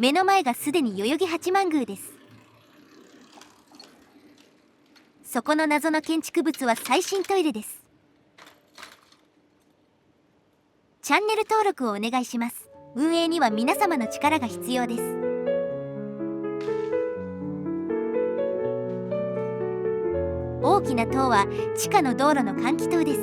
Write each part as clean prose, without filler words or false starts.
目の前がすでに代々木八幡宮です。そこの謎の建築物は最新トイレです。チャンネル登録をお願いします。運営には皆様の力が必要です。大きな塔は地下の道路の換気塔です。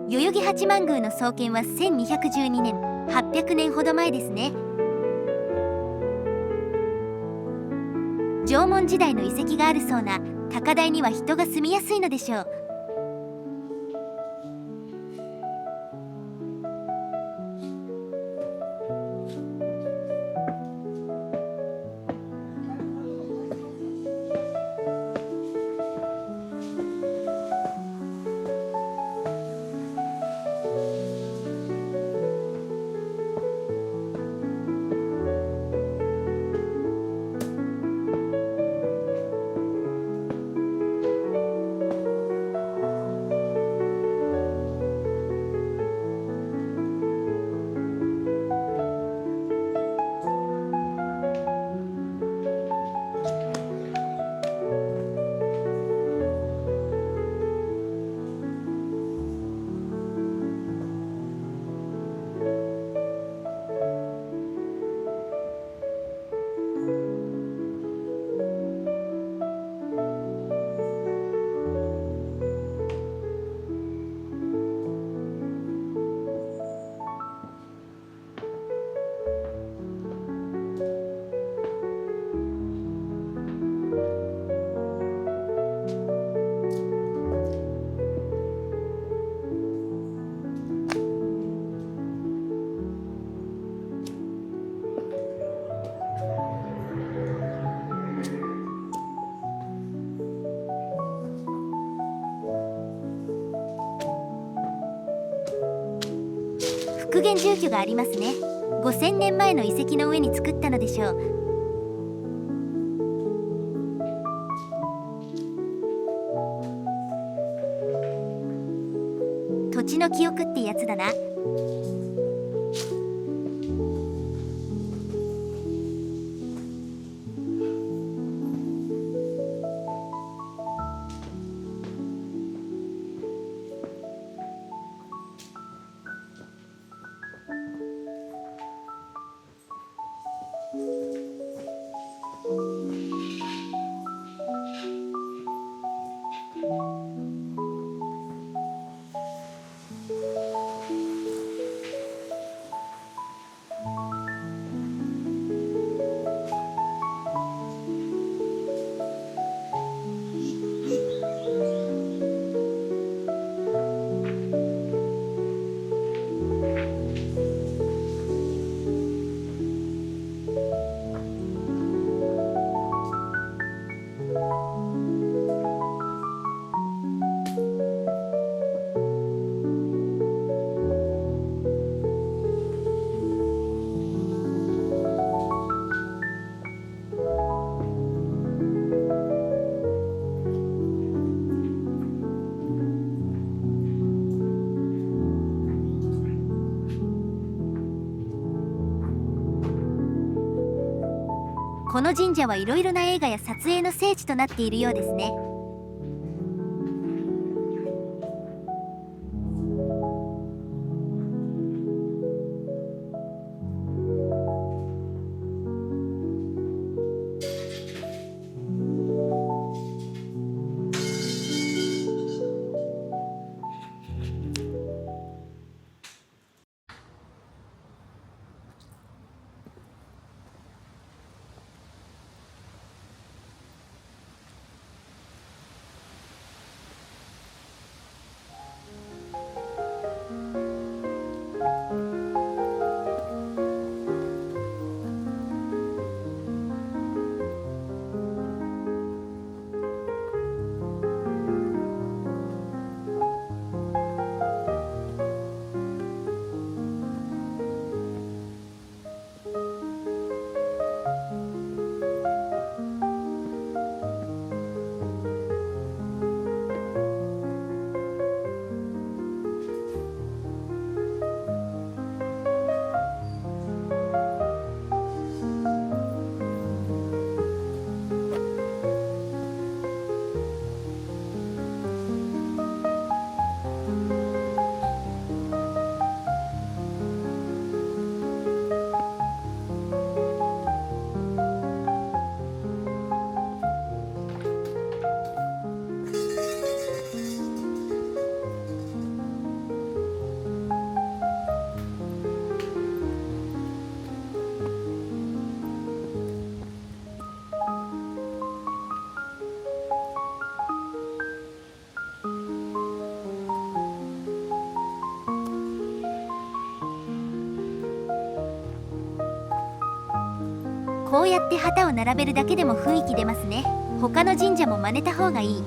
代々木八幡宮の創建は1212年、800年ほど前ですね。縄文時代の遺跡があるそうな高台には人が住みやすいのでしょう。復元住居がありますね。5000年前の遺跡の上に作ったのでしょう。土地の記憶ってやつだな。この神社はいろいろな映画や撮影の聖地となっているようですね。こうやって旗を並べるだけでも雰囲気出ますね。他の神社も真似た方がいい。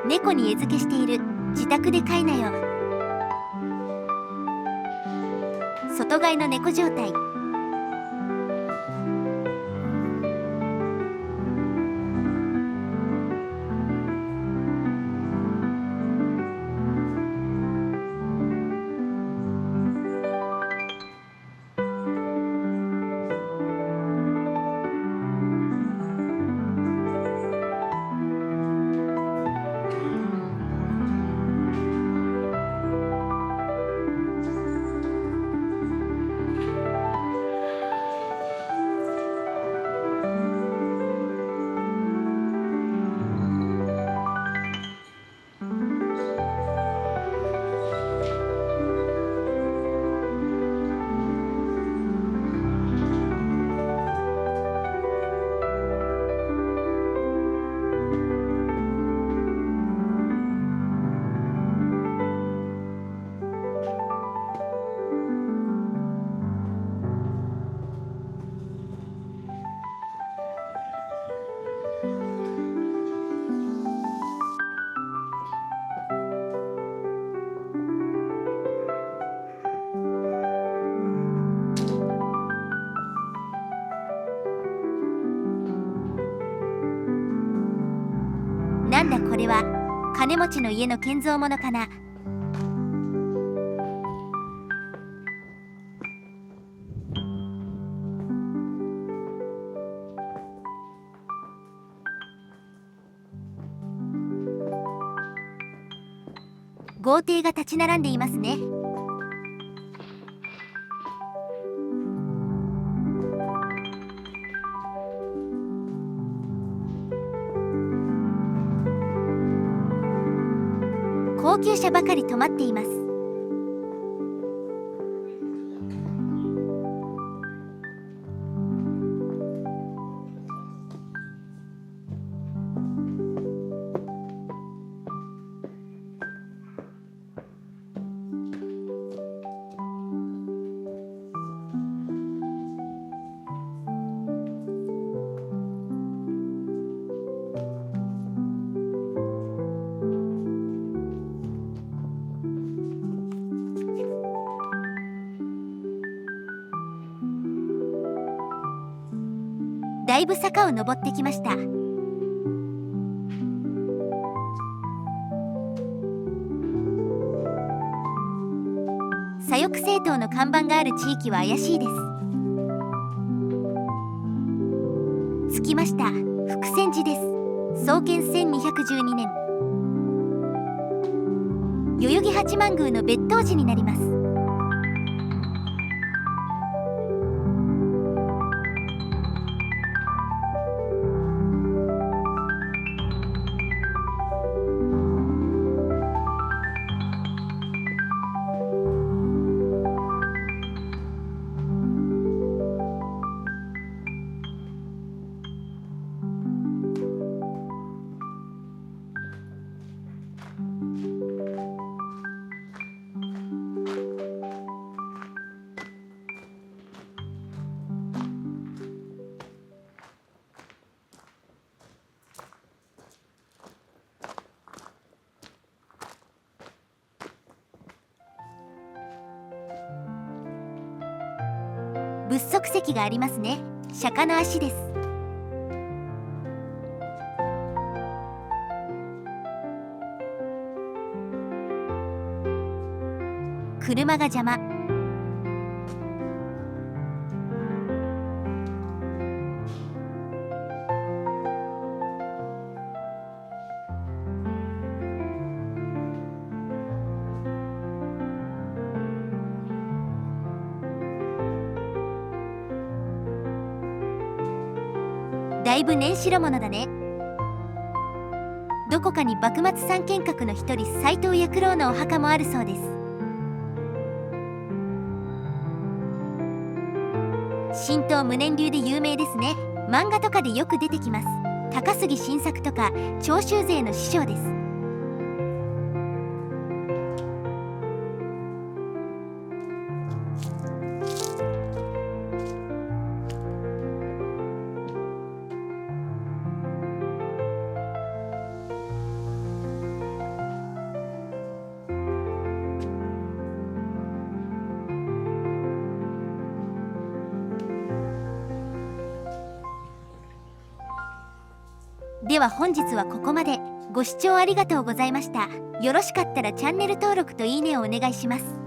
猫に餌付けしている。自宅で飼いなよ。外飼いの猫状態。なんだこれは、金持ちの家の建造物かな。豪邸が立ち並んでいますね。高級車ばかり止まっています。だいぶ坂を登ってきました。左翼政党の看板がある地域は怪しいです。着きました。福泉寺です。創建1212年。代々木八幡宮の別当寺になります。仏足石がありますね。釈迦の足です。車が邪魔。だいぶ年代物だね。どこかに幕末三剣客の一人斎藤弥九郎のお墓もあるそうです。神道無念流で有名ですね。漫画とかでよく出てきます。高杉晋作とか長州勢の師匠です。では本日はここまで。ご視聴ありがとうございました。よろしかったらチャンネル登録といいねをお願いします。